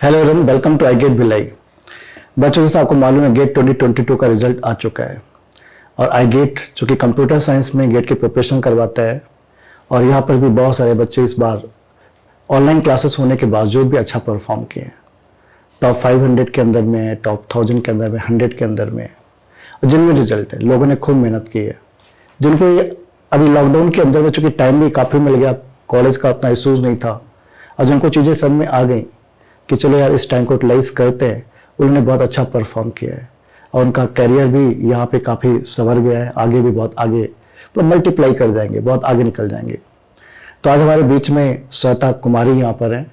Hello everyone, welcome to I get Bhilai. बच्चों जैसे आपको मालूम है गेट 2022 का रिजल्ट आ चुका है और आई गेट जो कि कंप्यूटर साइंस में गेट की प्रिपरेशन करवाता है और यहाँ पर भी बहुत सारे बच्चे इस बार ऑनलाइन क्लासेस होने के बावजूद भी अच्छा परफॉर्म किए हैं। टॉप 500 के अंदर में है, टॉप 1000 के अंदर में, 100 के अंदर में है और जिनमें रिजल्ट है लोगों ने खूब मेहनत की है। जिनको अभी लॉकडाउन के अंदर में चूँकि टाइम भी काफ़ी मिल गया, कॉलेज का उतना इशूज़ नहीं था और जिनको चीज़ें समझ में आ गई कि चलो यार इस टाइम को यूटिलाइज करते हैं, उन्होंने बहुत अच्छा परफॉर्म किया है और उनका करियर भी यहाँ पे काफ़ी संवर गया है। आगे भी बहुत आगे तो मल्टीप्लाई कर जाएंगे, बहुत आगे निकल जाएंगे। तो आज हमारे बीच में श्वेता कुमारी यहाँ पर हैं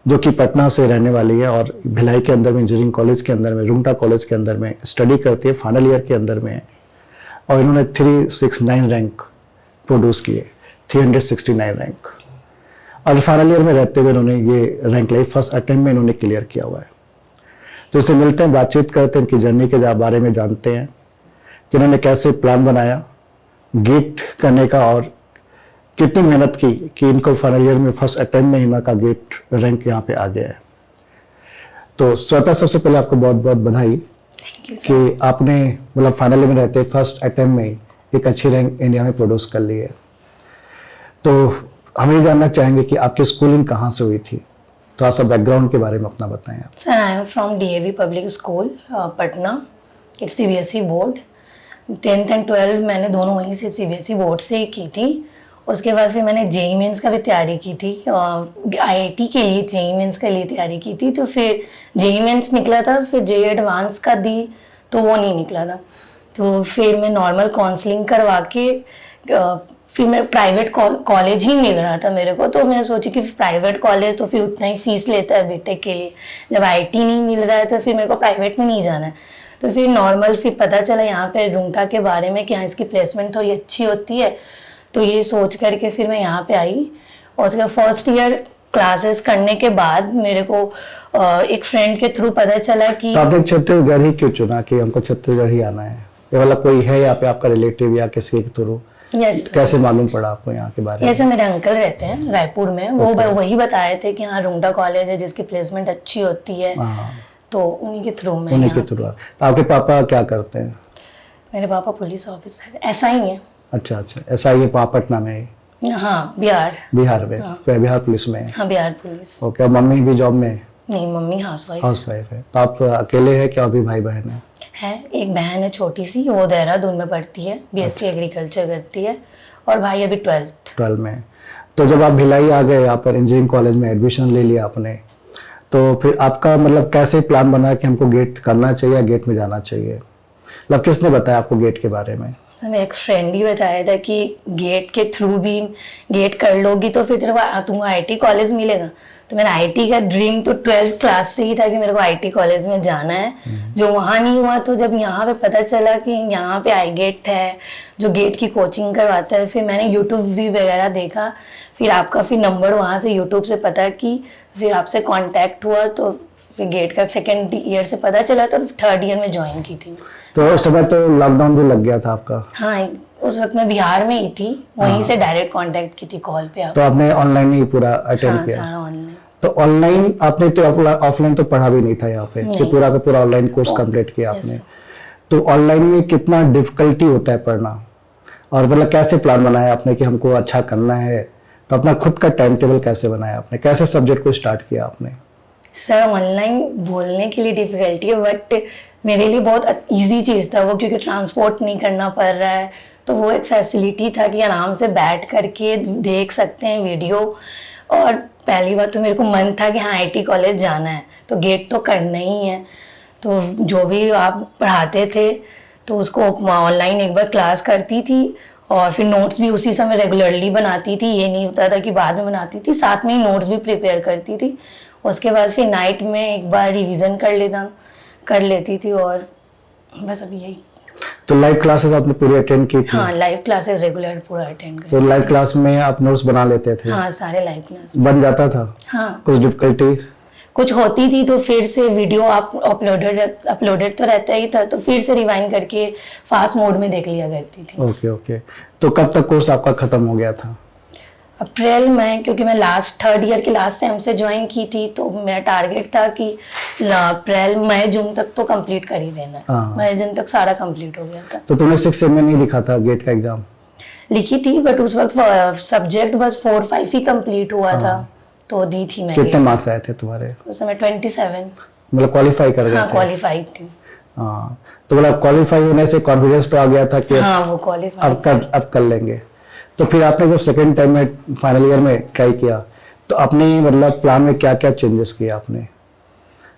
जो कि पटना से रहने वाली है और भिलाई के अंदर में इंजीनियरिंग कॉलेज के अंदर में, रुंगटा कॉलेज के अंदर में स्टडी करती है, फाइनल ईयर के अंदर में है और इन्होंने 369 रैंक प्रोड्यूस किए, 369 रैंक और फाइनल ईयर में रहते हुए इन्होंने ये रैंक लाई, फर्स्ट अटेम्प्ट में इन्होंने क्लियर किया हुआ है। तो इससे मिलते हैं, बातचीत करते हैं, इनकी जर्नी के बारे में जानते हैं कि इन्होंने कैसे प्लान बनाया गेट करने का और कितनी मेहनत की कि इनको फाइनल ईयर में फर्स्ट अटेम्प्ट में इनका गेट रैंक यहाँ पे आ गया है। तो श्वेता, सबसे पहले आपको बहुत बहुत बधाई कि आपने मतलब फाइनल ईयर में रहते फर्स्ट अटेम्प्ट में एक अच्छी रैंक इंडिया में प्रोड्यूस कर ली है। तो हम ये जानना चाहेंगे कि आपकी स्कूलिंग कहाँ से हुई थी, थोड़ा सा बैकग्राउंड के बारे में अपना बताएं आप। Sir, I am from DAV public school Patna. It's CBSE board. 10th and 12th मैंने दोनों वहीं से सीबीएसई बोर्ड से ही की थी। उसके बाद फिर मैंने जेईई मेंस का भी तैयारी की थी, आईआईटी के लिए जेईई मेंस के लिए तैयारी की थी। तो फिर जेईई मेंस निकला था, फिर जेईई एडवांस का दी तो वो नहीं निकला था। तो फिर मैं नॉर्मल काउंसलिंग करवा के फिर मैं प्राइवेट कॉलेज ही मिल रहा था मेरे को। तो मैं सोची कि प्राइवेट कॉलेज तो फिर उतना ही फीस लेता है बीटेक के लिए, जब आईटी नहीं मिल रहा है तो फिर मेरे को प्राइवेट में नहीं जाना है। तो फिर नॉर्मल फिर पता चला यहाँ पे रुंगटा के बारे में कि हाँ इसकी प्लेसमेंट थोड़ी अच्छी होती है। तो ये सोच करके फिर मैं यहाँ पे आई और उसके फर्स्ट ईयर क्लासेस करने के बाद मेरे को एक फ्रेंड के थ्रू पता चला कि। तो आपने छत्तीसगढ़ ही क्यों चुना कि हमको छत्तीसगढ़ ही आना है? ये वाला कोई है यहाँ पे आपका रिलेटिव या किसी के थ्रू? यस। कैसे मालूम पड़ा आपको यहाँ के बारे में? ऐसे मेरे अंकल रहते हैं रायपुर में, वो वही बताए थे कि हाँ रुंगटा कॉलेज है जिसकी प्लेसमेंट अच्छी होती है। तो उन्हीं के थ्रू में। उन्हीं के थ्रू। तो आपके पापा क्या करते हैं? मेरे पापा पुलिस ऑफिसर एसआई है। अच्छा अच्छा, एसआई है पटना में? हाँ, बिहार में। हाँ। बिहार पुलिस में? हाँ, बिहार पुलिस। ओके। और मम्मी भी जॉब में? नहीं, मम्मी हाउसवाइफ है। तो आप अकेले हैं क्या, अभी भाई बहन है? एक बहन है छोटी सी, वो देहरादून में पढ़ती है, बीएससी एग्रीकल्चर करती है और भाई अभी 12th में। तो जब आप भिलाई आ गए यहाँ पर इंजीनियरिंग कॉलेज में एडमिशन ले लिया आपने, तो फिर आपका मतलब कैसे प्लान बना कि हमको गेट करना चाहिए या गेट में जाना चाहिए? मतलब किसने बताया आपको गेट के बारे में? मेरे एक फ्रेंड ही बताया था कि गेट के थ्रू भी गेट कर लोगी तो फिर तेरे को तुमको आईटी कॉलेज मिलेगा। तो मेरा आईटी का ड्रीम तो 12th क्लास से ही था कि मेरे को आईटी कॉलेज में जाना है, जो वहाँ नहीं हुआ। तो जब यहाँ पे पता चला कि यहाँ पे आई गेट है जो गेट की कोचिंग करवाता है, फिर मैंने यूट्यूब भी वगैरह देखा, फिर आपका फिर नंबर वहाँ से यूट्यूब से पता की, फिर आपसे कॉन्टैक्ट हुआ। तो फिर गेट का 2nd ईयर से पता चला तो 3rd ईयर में ज्वाइन की थी। तो उस समय तो लॉकडाउन भी लग गया था आपका? हाँ, उस वक्त मैं बिहार में ही थी, वहीं से डायरेक्ट कांटेक्ट की थी कॉल पे। तो आपने ऑनलाइन ही पूरा अटेंड किया? सारा ऑनलाइन। तो ऑनलाइन आपने तो ऑफलाइन तो पढ़ा भी नहीं था यहाँ पे, तो पूरा का पूरा ऑनलाइन कोर्स कंप्लीट किया आपने। तो ऑनलाइन में कितना डिफिकल्टी होता है पढ़ना, और मतलब कैसे प्लान बनाया आपने कि हमको अच्छा करना है? तो अपना खुद का टाइम टेबल कैसे बनाया आपने, कैसे सब्जेक्ट को स्टार्ट किया आपने? सर, ऑनलाइन बोलने के लिए डिफिकल्टी है बट मेरे लिए बहुत इजी चीज़ था वो, क्योंकि ट्रांसपोर्ट नहीं करना पड़ रहा है। तो वो एक फैसिलिटी था कि आराम से बैठ करके देख सकते हैं वीडियो। और पहली बात तो मेरे को मन था कि हाँ आईटी कॉलेज जाना है तो गेट तो करना ही है। तो जो भी आप पढ़ाते थे तो उसको ऑनलाइन एक बार क्लास करती थी और फिर नोट्स भी उसी समय रेगुलरली बनाती थी। ये नहीं होता था कि बाद में बनाती थी, साथ में ही नोट्स भी प्रिपेयर करती थी। उसके बाद फिर नाइट में एक बार रिवीजन कर लेती थी और बस अभी यही। तो लाइव क्लासेस आपने पूरी अटेंड की थी? हाँ, लाइव क्लासेस रेगुलर पूरा अटेंड कर। तो लाइव क्लास में आप नोट्स बना लेते थे? हाँ, सारे लाइव क्लास बन जाता था? हाँ। कुछ डिफिकल्टीज कुछ होती थी तो फिर से वीडियो आप अपलोडेड तो रहता ही था, तो फिर से रिवाइंड करके फास्ट मोड में देख लिया करती थी। ओके। तो कब तक कोर्स आपका खत्म हो गया था? अप्रैल में, क्योंकि मैं थर्ड ईयर के लास्ट सेम से ज्वाइन की थी, तो मेरा टारगेट था कि अप्रैल मई जून तक तो कंप्लीट कर ही देना है। हाँ। मई जून तक सारा कंप्लीट हो गया था। तो तुमने 6 सेम में नहीं लिखा था गेट का एग्जाम? लिखी थी, बट उस वक्त सब्जेक्ट बस 4-5 ही कंप्लीट हुआ था, तो दी थी मैं। कितने मार्क्स आए थे तुम्हारे उस समय 27। मतलब क्वालिफाई कर गए हाँ, थे? क्वालिफाइड थी। हाँ, तो मतलब क्वालिफाई होने से कॉन्फिडेंस तो आ गया था कि हाँ, वो क्वालिफाइड। अब कर लेंगे। तो फिर आपने जब सेकंड टाइम में फाइनल ईयर में ट्राई किया, तो अपने मतलब प्लान में क्या क्या चेंजेस किए आपने?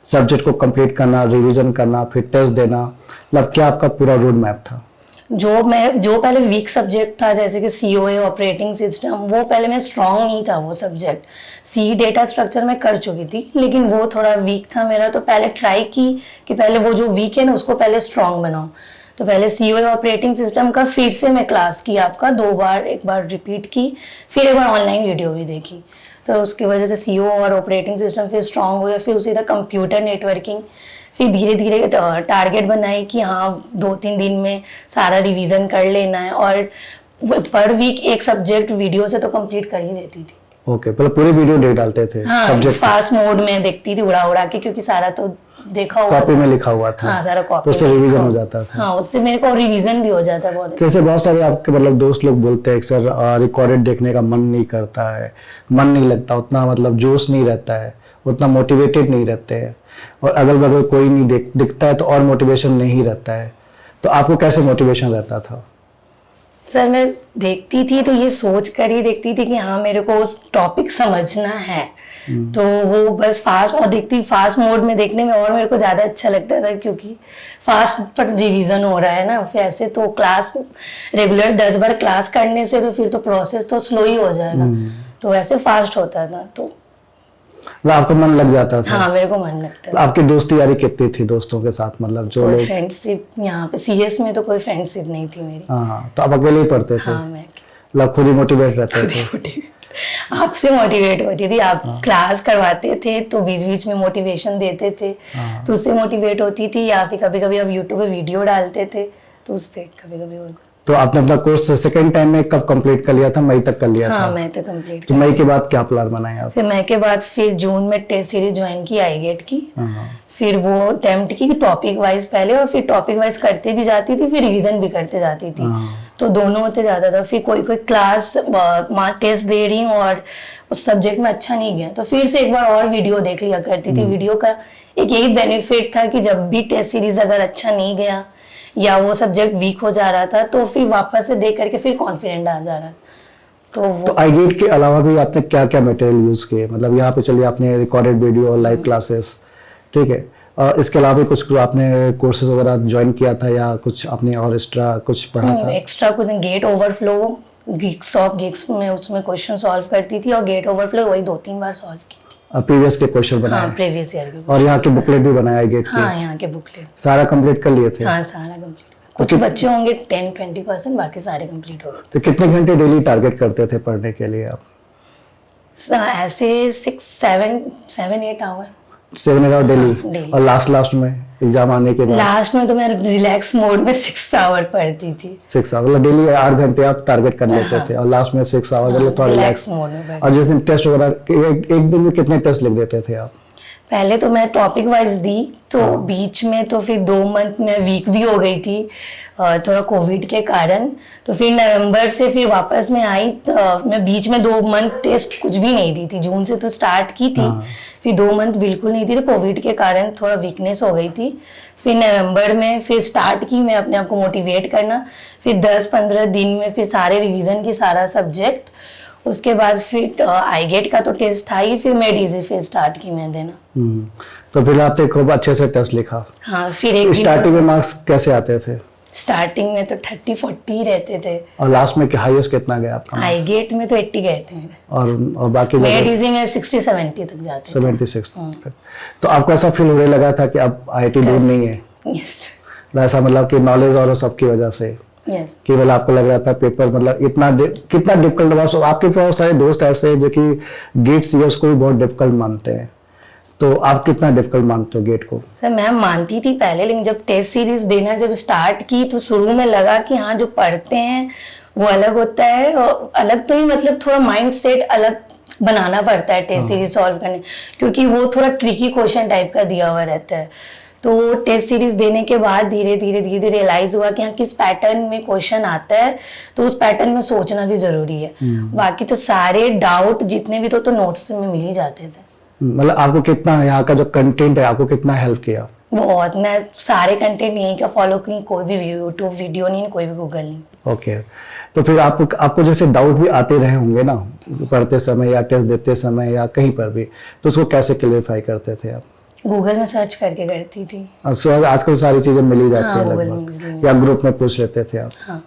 सब्जेक्ट को कंप्लीट करना, रिवीजन करना, फिर टेस्ट देना, मतलब क्या आपका पूरा रोड मैप था? जो पहले वीक सब्जेक्ट था, जैसे कि सीओए ऑपरेटिंग सिस्टम, वो पहले मैं स्ट्रांग नहीं था वो सब्जेक्ट। सी डेटा स्ट्रक्चर में कर चुकी थी, लेकिन वो थोड़ा वीक था मेरा, तो पहले ट्राई की कि पहले वो जो वीक है ना उसको पहले स्ट्रांग बनाओ। तो पहले सीओए ऑपरेटिंग सिस्टम का फिर से मैं क्लास की आपका 2 बार, एक बार रिपीट की, फिर एक बार ऑनलाइन वीडियो भी देखी। तो उसकी वजह से सीओ और ऑपरेटिंग सिस्टम फिर स्ट्रांग हो गया। फिर उसी तरह कंप्यूटर नेटवर्किंग, फिर धीरे धीरे टारगेट बनाई कि हाँ 2-3 दिन में सारा रिवीजन कर लेना है, और पर वीक एक सब्जेक्ट वीडियो से तो कंप्लीट कर ही देती थी। ओके, पहले पूरे वीडियो देख डालते थे? हाँ, सब्जेक्ट फास्ट मोड में देखती थी, उड़ा उड़ा के, क्योंकि सारा तो देखा हुआ कॉपी था। में लिखा हुआ था। हाँ, सारा कॉपी तो उससे में रिवीजन लिखा हो हुआ। जाता था। हाँ, उससे मेरे को रिवीजन भी हो जाता है बहुत। जैसे बहुत सारे आपके मतलब दोस्त लोग बोलते हैं सर रिकॉर्डेड देखने का मन नहीं करता है, मन नहीं लगता, उतना मतलब जोश नहीं रहता है, उतना मोटिवेटेड नहीं रहते हैं, और अगल बगल कोई नहीं दिखता है तो और मोटिवेशन नहीं रहता है। तो आपको कैसे मोटिवेशन रहता था? सर, मैं देखती थी तो ये सोच कर ही देखती थी कि हाँ मेरे को उस टॉपिक समझना है, तो वो बस फास्ट मोड में देखने में और मेरे को ज़्यादा अच्छा लगता था, क्योंकि फास्ट पर रिवीजन हो रहा है ना। फिर ऐसे तो क्लास रेगुलर 10 बार क्लास करने से तो फिर तो प्रोसेस तो स्लो ही हो जाएगा, तो वैसे फास्ट होता था, तो मतलब आपको मन लग जाता था? हाँ, मेरे को मन लगता था। आपकी दोस्ती यारी कितनी थी दोस्तों के साथ, मतलब जो कोई लोग? फ्रेंडशिप यहाँ पे सीएस में तो कोई फ्रेंडशिप नहीं थी मेरी। हाँ, तो आप अकेले ही पढ़ते थे? हाँ, मैं मतलब खुद ही मोटिवेट रहते थे? आपसे मोटिवेट होती थी, आप क्लास करवाते थे तो बीच बीच में मोटिवेशन देते थे, तो उससे मोटिवेट होती थी, या फिर कभी कभी आप यूट्यूब पे वीडियो डालते थे तो उससे कभी कभी हो जाता। तो आपने अपना कोर्स सेकंड टाइम में कब कंप्लीट कर लिया था? मई तक कर लिया था? हाँ, मैं तो कंप्लीट। तो मई के बाद क्या प्लान बनाए आप? फिर मई के बाद फिर जून में टेस्ट सीरीज ज्वाइन की आईगेट की। हाँ। फिर वो अटेम्प्ट की टॉपिक वाइज पहले, और फिर टॉपिक वाइज करते भी जाती थी, फिर रिवीजन भी करते जाती थी, तो दोनों होते जाता था। फिर कोई क्लास टेस्ट दे रही हूँ और उस सब्जेक्ट में अच्छा नहीं गया, तो फिर से एक बार और वीडियो देख लिया करती थी। वीडियो का एक यही बेनिफिट था कि जब भी टेस्ट सीरीज अगर अच्छा नहीं गया या वो सब्जेक्ट वीक हो जा रहा था, तो फिर वापस से देख करके फिर कॉन्फिडेंट आ जा रहा। तो आईगेट के अलावा भी आपने क्या क्या मटेरियल यूज किए? मतलब यहाँ पे चलिए आपने रिकॉर्डेड वीडियो और लाइव क्लासेस, ठीक है, इसके अलावा भी कुछ आपने कोर्सेज वगैरह ज्वाइन किया था, या कुछ आपने और एक्स्ट्रा कुछ पढ़ा था? एक्स्ट्रा कुछ गेट ओवरफ्लो, गिग्स में उसमें क्वेश्चन सॉल्व करती थी, और गेट ओवरफ्लो वही 2-3 बार सॉल्व की थी। प्रीवियस के क्वेश्चन बनाए? हाँ, प्रीवियस ईयर के। और यहाँ के बुकलेट भी बनाया गेट के? हाँ, यहाँ के बुकलेट सारा कंप्लीट कर लिए थे? हाँ, सारा कंप्लीट। कुछ बच्चे होंगे 10-20%, बाकी सारे कंप्लीट हो गए। तो कितने घंटे डेली टारगेट करते थे पढ़ने के लिए आप? ऐसे 6-7-8 आवर 7 आवर डेली? daily। और लास्ट में एग्जाम आने के बाद? लास्ट में तो मैं रिलैक्स मोड में 6 आवर पढ़ती थी। 6 आवर, मतलब डेली 8 घंटे आप टारगेट कर लेते थे, और लास्ट में 6 आवर मतलब थोड़ा रिलैक्स मोड में बैठ। और जिस दिन टेस्ट वगैरह, एक दिन में कितने टेस्ट लिख देते थे आप? पहले तो मैं टॉपिक वाइज दी, तो बीच में तो फिर 2 मंथ में वीक भी हो गई थी थोड़ा कोविड के कारण, तो फिर नवंबर से फिर वापस में आई, तो मैं बीच में 2 मंथ टेस्ट कुछ भी नहीं दी थी। जून से तो स्टार्ट की थी, फिर 2 मंथ बिल्कुल नहीं थी, तो कोविड के कारण थोड़ा वीकनेस हो गई थी। फिर नवंबर में फिर स्टार्ट की मैं अपने आप को मोटिवेट करना, फिर 10-15 दिन में फिर सारे रिवीजन की सारा सब्जेक्ट। उसके बाद फिर आईगेट का तो टेस्ट था ही, फिर मेडिसी फिर स्टार्ट की मैं देना। तो फिर आपने खूब अच्छे से टेस्ट लिखा? हाँ, फिर एक स्टार्टिंग में मार्क्स कैसे आते थे? स्टार्टिंग में तो 30-40 रहते थे, और लास्ट में हाईएस्ट कितना गया आपका? आईगेट में तो 80 गए थे मेरे, और बाकी मेडिसी में 60-70 तक जाते थे। 76 तक। तो आपको ऐसा फील होने लगा था कि अब आईआईटी दूर नहीं है? यस, ऐसा मतलब कि नॉलेज और सबकी वजह से यस। केवल आपको लग रहा था पेपर मतलब कितना डिफिकल्ट हुआ? सो आपके बहुत सारे दोस्त ऐसे हैं जो कि गेट सीएस को भी बहुत डिफिकल्ट मानते हैं, तो आप कितना डिफिकल्ट मानते हो गेट को? सर, मैं मानती थी पहले, लेकिन जब टेस्ट सीरीज देना जब स्टार्ट की तो शुरू में लगा कि हाँ जो पढ़ते हैं वो अलग होता है, और अलग तो नहीं मतलब थोड़ा माइंड सेट अलग बनाना पड़ता है टेस्ट सीरीज सॉल्व करने, क्योंकि वो थोड़ा ट्रिकी क्वेश्चन टाइप का दिया हुआ रहता है। तो टेस्ट सीरीज देने के बाद धीरे धीरे रियलाइज हुआ कि हाँ किस पैटर्न में क्वेश्चन आता है, तो उस पैटर्न में सोचना भी जरूरी है। बाकी तो सारे डाउट जितने भी तो नोट्स में मिल ही जाते थे। मतलब आपको कितना यहाँ का जो कंटेंट है आपको कितना हेल्प किया? बहुत, मैं सारे कंटेंट यहीं का फॉलो की, कोई भी यूट्यूब वीडियो नहीं, कोई भी गूगल नहीं। ओके तो फिर आपको जैसे डाउट भी आते रहे होंगे ना पढ़ते समय या टेस्ट देते समय या कहीं पर भी, तो उसको कैसे क्लियरफाई करते थे आप? गूगल में सर्च करके करती थी। आजकल सारी चीजें मिल ही जाती हाँ, है गूगल लगभग, में या ग्रुप में पूछ लेते थे आप? हाँ।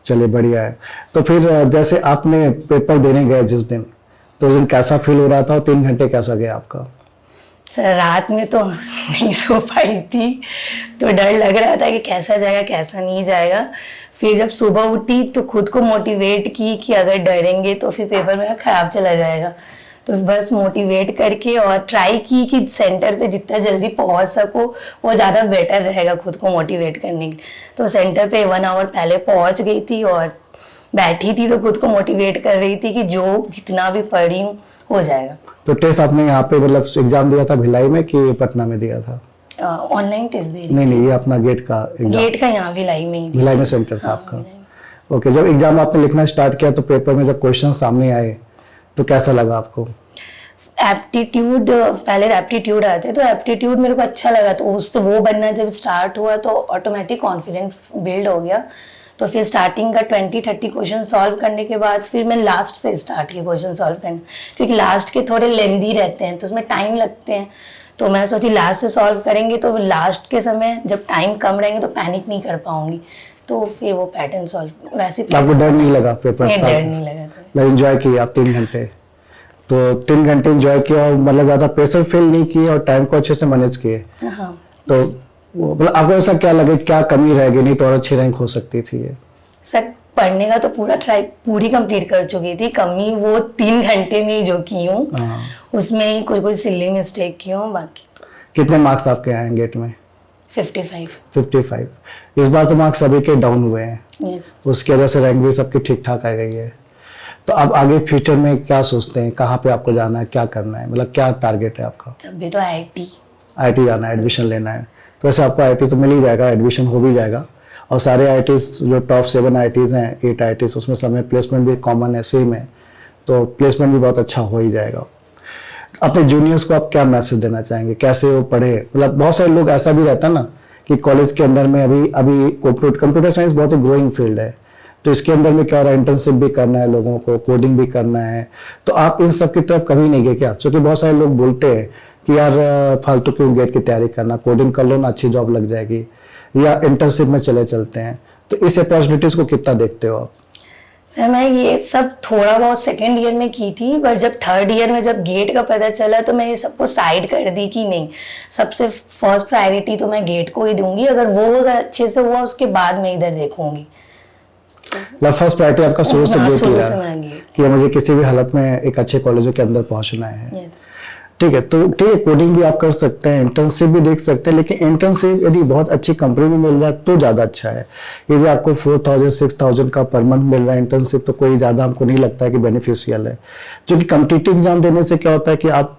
चलिए बढ़िया है। तो फिर जैसे आपने पेपर देने गए जिस दिन, तो उस दिन कैसा फील हो रहा था और 3 घंटे कैसा गया आपका? सर रात में तो नहीं सो पाई थी, तो डर लग रहा था कि कैसा जाएगा कैसा नहीं जाएगा। फिर जब सुबह उठी तो खुद को मोटिवेट की कि अगर डरेंगे तो फिर पेपर मेरा खराब चला जाएगा। तो बस मोटिवेट करके और ट्राई की कि सेंटर पे जितना जल्दी पहुंच सको वो ज़्यादा बेटर रहेगा खुद को मोटिवेट करने के। तो सेंटर पे 1 आवर पहले पहुंच गई थी और बैठी थी, तो खुद को मोटिवेट कर रही थी कि जो जितना भी पढ़ी हूँ हो जाएगा। तो टेस्ट आपने यहाँ पे मतलब एग्जाम दिया था भिलाई में कि पटना में दिया था? ऑनलाइन टेस्ट दे रही नहीं, ये अपना गेट का एग्जाम? गेट का यहाँ भिलाई में ही भिलाई में सेंटर था हाँ, आपका? ओके, जब एग्जाम आपने लिखना स्टार्ट किया तो पेपर में जब क्वेश्चन सामने आए तो कैसा लगा आपको? एप्टीट्यूड, पहले एप्टीट्यूड आते तो एप्टीट्यूड मेरे को अच्छा लगा, तो उससे वो बनना जब स्टार्ट हुआ तो ऑटोमेटिक कॉन्फिडेंस बिल्ड हो गया। तो फिर स्टार्टिंग का 20-30 क्वेश्चन सॉल्व करने के बाद फिर मैं लास्ट से स्टार्ट किया क्वेश्चन सॉल्व करना, क्योंकि लास्ट के थोड़े लेंदी रहते हैं तो उसमें टाइम लगते हैं। तो मैं सोची लास्ट से सॉल्व करेंगे तो लास्ट के समय जब टाइम कम रहेंगे तो पैनिक नहीं कर पाऊंगी, तो फिर वो पैटर्न सॉल्व वैसे। आपको डर नहीं लगा पेपर? डर नहीं लगा था। मतलब एंजॉय किया आप 3 घंटे? तो 3 घंटे एंजॉय किया और मतलब ज्यादा प्रेशर फील नहीं किए और टाइम को अच्छे से मैनेज किए? हाँ। तो मतलब आपको ऐसा क्या लगे क्या कमी रह गई, नहीं तो और अच्छी रैंक हो सकती थी ये? सर पढ़ने का तो पूरी कंप्लीट कर चुकी थी, कमी वो 3 घंटे में ही जो की हूँ उसमें ही कोई सिली मिस्टेक की हूँ। बाकी कितने मार्क्स आपके आए गेट में? 55। इस बार तो मार्क्स सभी के डाउन हुए हैं। यस। उसकी वजह से रैंक भी सबकी ठीक ठाक आ गई है। तो अब आगे फ्यूचर में क्या सोचते हैं, कहाँ पे आपको जाना है, क्या करना है, मतलब क्या टारगेट है आपका? अभी तो आईटी जाना है, एडमिशन लेना है। तो वैसे आपको आईटी तो मिल ही जाएगा, एडमिशन हो भी जाएगा। और सारे आईटीज जो टॉप 7 आईटीज हैं, 8 आईटीज, उसमें सब में प्लेसमेंट भी कॉमन है, सेम है, तो प्लेसमेंट भी बहुत अच्छा हो ही जाएगा। अपने जूनियर्स को आप क्या मैसेज देना चाहेंगे, कैसे वो पढ़े? मतलब बहुत सारे लोग ऐसा भी रहता है ना कि कॉलेज के अंदर में अभी कंप्यूटर साइंस बहुत ही ग्रोइंग फील्ड है, तो इसके अंदर में क्या हो रहा है, इंटर्नशिप भी करना है लोगों को, कोडिंग भी करना है। तो आप इन सब की तरफ कभी नहीं गए क्या? क्योंकि बहुत सारे लोग बोलते हैं कि यार फालतू क्यों गेट की तैयारी करना, कोडिंग कर लो ना, अच्छी जॉब लग जाएगी, या इंटर्नशिप में चलते हैं। तो इस अपॉर्चुनिटीज को कितना देखते हो आप? सर मैं ये सब थोड़ा बहुत सेकेंड ईयर में की थी, पर जब 3rd ईयर में जब गेट का पता चला तो मैं ये सबको साइड कर दी कि नहीं, सबसे फर्स्ट प्रायोरिटी तो मैं गेट को ही दूंगी, अगर अच्छे से हुआ उसके बाद मैं इधर देखूंगी। फर्स्ट प्रायोरिटी आपका शुरू से गेट ही रहा गेट कि मुझे किसी भी हालत में एक अच्छे कॉलेजों के अंदर पहुंचना है। यस। ठीक है, तो ठीक है, कोडिंग भी आप कर सकते हैं, इंटर्नशिप भी देख सकते हैं, लेकिन इंटर्नशिप यदि बहुत अच्छी कंपनी में मिल रहा है तो ज़्यादा अच्छा है। यदि आपको 4,000-6,000 का पर मंथ मिल रहा है इंटर्नशिप, तो कोई ज़्यादा हमको नहीं लगता है कि बेनिफिशियल है। जो कि कॉम्पिटिटिव एग्जाम देने से क्या होता है कि आप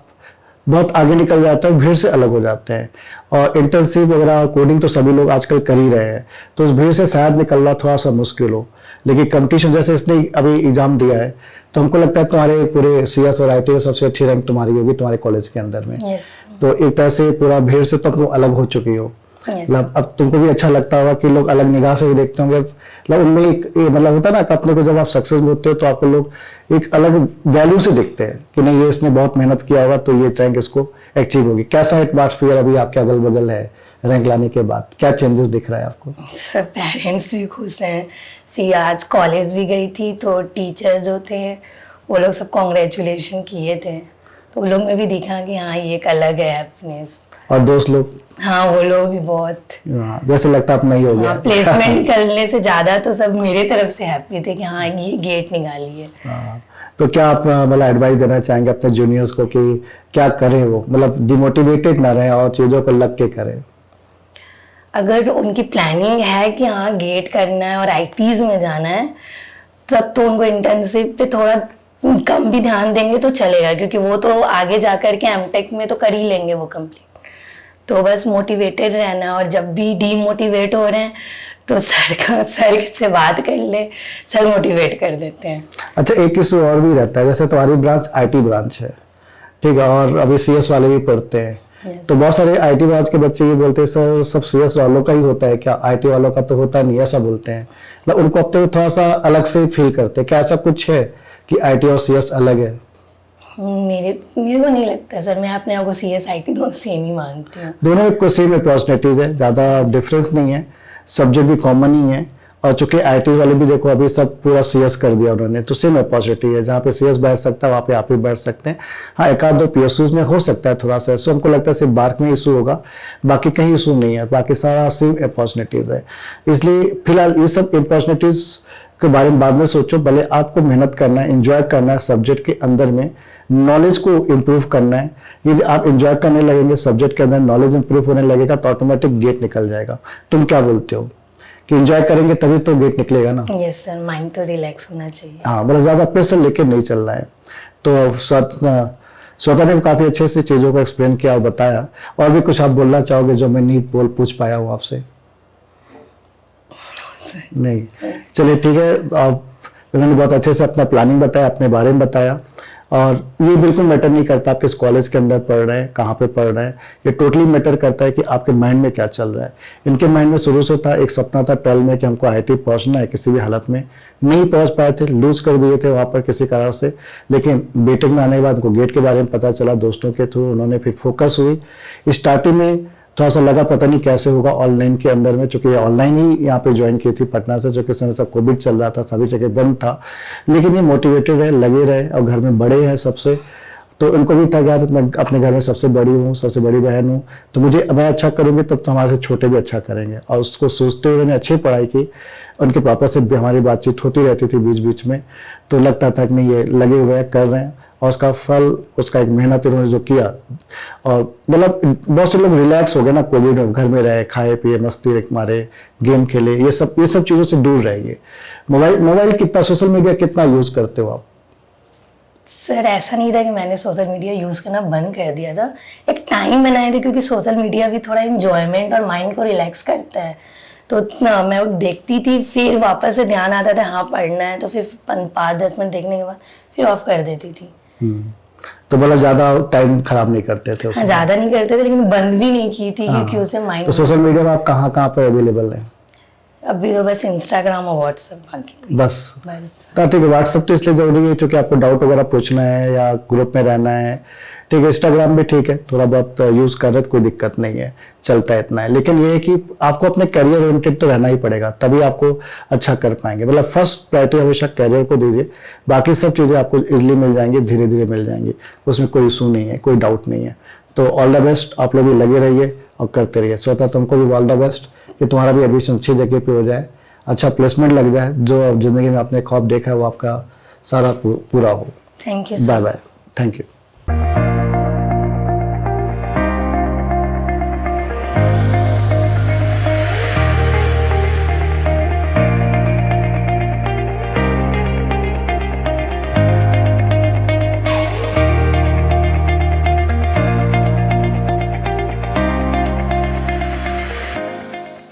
बहुत आगे निकल जाते हैं, भीड़ से अलग हो जाते हैं। और इंटर्नशिप वगैरह कोडिंग तो सभी लोग आजकल कर ही रहे हैं, तो उस भीड़ से शायद निकलना थोड़ा सा मुश्किल हो। लेकिन कंपटीशन जैसे इसने अभी एग्जाम दिया है, तो हमको लगता है तुम्हारे पूरे CS और IT में सबसे अच्छी रैंक तुम्हारी होगी तुम्हारे कॉलेज के अंदर में। यस। तो एक तरह से पूरा भीड़ से तो तुम अलग हो चुकी हो। मतलब अब तुमको भी अच्छा लगता होगा कि लोग अलग निगाह से भी देखते होंगे, मतलब उनमें एक मतलब होता है ना कि अपने को जब आप सक्सेस होते हो तो आपको लोग एक अलग वैल्यू से देखते हैं कि नहीं ये इसने बहुत मेहनत किया होगा तो ये रैंक इसको अचीव होगी। कैसा एटमॉस्फेयर अभी आपके अगल बगल है रैंक लाने के बाद, क्या चेंजेस दिख रहा है आपको? सब पेरेंट्स भी खुश हैं। फिर आज कॉलेज भी गई थी तो टीचर्स जो थे वो लोग सब कॉन्ग्रेचुलेशन किए थे, तो वो लोग में भी दिखा कि हाँ ये एक अलग है हैप्पीनेस। और दोस्त लोग? हाँ वो लोग भी बहुत, जैसे लगता अपना ही हो गया। प्लेसमेंट निकलने से ज्यादा तो सब मेरे तरफ से हैप्पी थे कि हाँ ये गेट निकाली है। तो क्या आप मतलब एडवाइस देना चाहेंगे अपने जूनियर्स को कि क्या करें वो, मतलब डिमोटिवेटेड ना रहे और चीजों को लग के करें? अगर उनकी प्लानिंग है कि हाँ गेट करना है और ITs में जाना है तब तो उनको इंटर्नशिप पे थोड़ा कम भी ध्यान देंगे तो चलेगा, क्योंकि वो तो आगे जा कर के एमटेक में तो कर ही लेंगे वो कंप्लीट। तो बस मोटिवेटेड रहना, और जब भी डीमोटिवेट हो रहे हैं तो सर से बात कर ले, सर मोटिवेट कर देते हैं। अच्छा, एक इशू और भी रहता है, जैसे तुम्हारी ब्रांच आईटी ब्रांच है, ठीक है, और अभी सीएस वाले भी पढ़ते हैं। Yes. तो बहुत सारे आईटी ब्रांच के बच्चे ये बोलते हैं सर सब सीएस वालों का ही होता है क्या, आईटी वालों का तो होता नहीं, ऐसा बोलते हैं। मतलब उनको अब तो थोड़ा सा अलग से फील करते हैं, क्या ऐसा कुछ है कि आईटी और सीएस अलग है? मेरे को नहीं लगता सर, मैं अपने आप को सीएस आईटी दोनों सेम ही मानती हूँ। दोनों को सेम अपॉर्चुनिटीज है, ज़्यादा डिफरेंस नहीं है, सब्जेक्ट भी कॉमन ही है। और चूंकि आईटी वाले भी देखो अभी सब पूरा सीएस कर दिया उन्होंने, तो सेम अपॉर्चुनिटी है, जहाँ पे सीएस बैठ सकता है वहाँ पे आप भी बैठ सकते हैं। हाँ, एक आध दो पीएसयूज में हो सकता है थोड़ा सा इशू, हमको लगता है सिर्फ बार्क में इशू होगा, बाकी कहीं इशू नहीं है, बाकी सारा सेम अपॉर्चुनिटीज है। इसलिए फिलहाल ये सब अपॉर्चुनिटीज के बारे में बाद में सोचो, भले आपको मेहनत करना है, इंजॉय करना है सब्जेक्ट के अंदर में, नॉलेज को इम्प्रूव करना है। यदि आप इंजॉय करने लगेंगे सब्जेक्ट के अंदर, नॉलेज इंप्रूव होने लगेगा तो ऑटोमेटिक गेट निकल जाएगा। तुम क्या बोलते हो कि इंजॉय करेंगे तभी तो गेट निकलेगा ना? यस सर, माइंड तो रिलैक्स होना चाहिए। हाँ, मतलब ज्यादा प्रेशर लेके नहीं चलना है। तो श्वेता ने काफी अच्छे से चीजों को एक्सप्लेन किया और बताया। और भी कुछ आप बोलना चाहोगे जो मैं नहीं पूछ पाया हूँ आपसे? नहीं, चलिए ठीक है। आप उन्होंने बहुत अच्छे से अपना प्लानिंग बताया, अपने बारे में बताया, और ये बिल्कुल मैटर नहीं करता आप किस कॉलेज के अंदर पढ़ रहे हैं, कहाँ पे पढ़ रहे हैं, ये टोटली मैटर करता है कि आपके माइंड में क्या चल रहा है। इनके माइंड में शुरू से था एक सपना था 12 में कि हमको आईआईटी पहुंचना है, किसी भी हालत में नहीं पहुंच पाए थे, लूज कर दिए थे वहाँ पर किसी कारण से। लेकिन बीटेक में आने के बाद उनको गेट के बारे में पता चला, दोस्तों के थ्रू उन्होंने फिर फोकस हुई। स्टार्टिंग में थोड़ा सा लगा पता नहीं कैसे होगा ऑनलाइन के अंदर में, चूंकि ऑनलाइन ही यहाँ पे ज्वाइन की थी पटना से, जो कि समय सब कोविड चल रहा था, सभी जगह बंद था। लेकिन ये मोटिवेटेड है, लगे रहे, और घर में बड़े हैं सबसे, तो उनको भी था यार मैं अपने घर में सबसे बड़ी हूँ, सबसे बड़ी बहन हूँ, तो मुझे मैं अच्छा करूँगी तब तो हमारे से छोटे भी अच्छा करेंगे। और उसको सोचते हुए उन्होंने अच्छी पढ़ाई की। उनके पापा से भी हमारी बातचीत होती रहती थी बीच बीच में, तो लगता था कि नहीं ये लगे हुए हैं, कर रहे हैं, और उसका फल, उसका एक मेहनत उन्होंने जो किया। और मतलब बहुत से लोग रिलैक्स हो गए ना कोविड में, घर में रहे, खाए पिए, मस्ती मारे, गेम खेले, ये सब चीज़ों से दूर रहेंगे। मोबाइल कितना, सोशल मीडिया कितना यूज़ करते हो आप? सर ऐसा नहीं था कि मैंने सोशल मीडिया यूज़ करना बंद कर दिया था, एक टाइम बनाए थे, क्योंकि सोशल मीडिया भी थोड़ा इंजॉयमेंट और माइंड को रिलैक्स करता है। तो मैं देखती थी, फिर वापस से ध्यान आता था हाँ पढ़ना है, तो फिर 5-10 मिनट देखने के बाद फिर ऑफ कर देती थी। तो मतलब ज्यादा टाइम खराब नहीं करते थे उसमें? ज्यादा नहीं करते थे, लेकिन बंद भी नहीं की थी क्योंकि उसे माइंड। तो सोशल मीडिया में आप कहाँ कहाँ पर अवेलेबल है? अभी तो बस इंस्टाग्राम और व्हाट्सएप, बाकी बस। बस तो ठीक है, व्हाट्सएप तो इसलिए जरूरी है क्योंकि आपको डाउट वगैरह पूछना है या ग्रुप में रहना है, ठीक है। इंस्टाग्राम भी ठीक है, थोड़ा बहुत यूज कर रहे तो कोई दिक्कत नहीं है, चलता है इतना है। लेकिन ये है कि आपको अपने करियर ओरिएंटेड तो रहना ही पड़ेगा, तभी आपको अच्छा कर पाएंगे। मतलब फर्स्ट प्रायोरिटी हमेशा करियर को दीजिए, बाकी सब चीजें आपको इजिली मिल जाएंगी, धीरे धीरे मिल जाएंगी, उसमें कोई इशू नहीं है, कोई डाउट नहीं है। तो ऑल द बेस्ट, आप लोग भी लगे रहिए और करते रहिए। श्वेता तुमको भी ऑल द बेस्ट कि तुम्हारा भी एडमिशन अच्छी जगह पे हो जाए, अच्छा प्लेसमेंट लग जाए, जो जिंदगी में आपने ख्वाब देखा है वो आपका सारा पूरा हो। Thank you. Bye bye, thank you.